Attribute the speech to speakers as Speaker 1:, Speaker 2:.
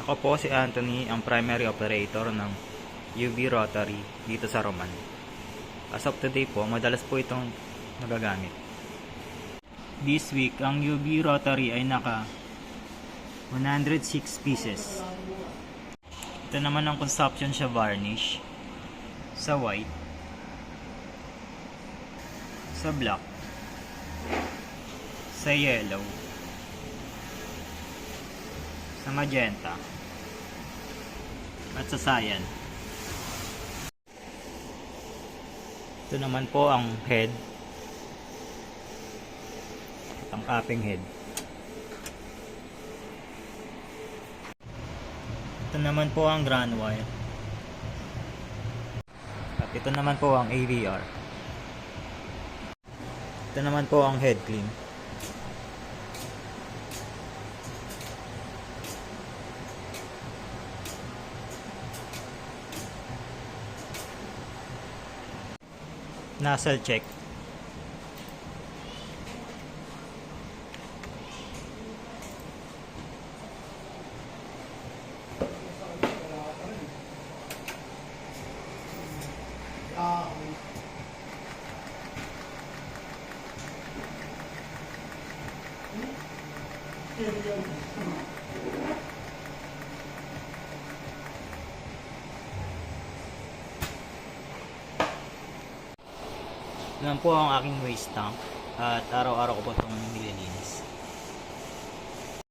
Speaker 1: Ako po si Anthony, ang primary operator ng UV Rotary dito sa Roman. As of today po, madalas po itong nagagamit. This week, ang UV Rotary ay naka 106 pieces. Ito naman ang consumption sa varnish, sa white, sa black, sa yellow, sa magenta, at sa cyan. Ito naman po ang head, ang capping head. Ito naman po ang ground wire. At ito naman po ang AVR. Ito naman po ang head clean. Nozzle check. Yan po ang aking waste tank at araw-araw ko po itong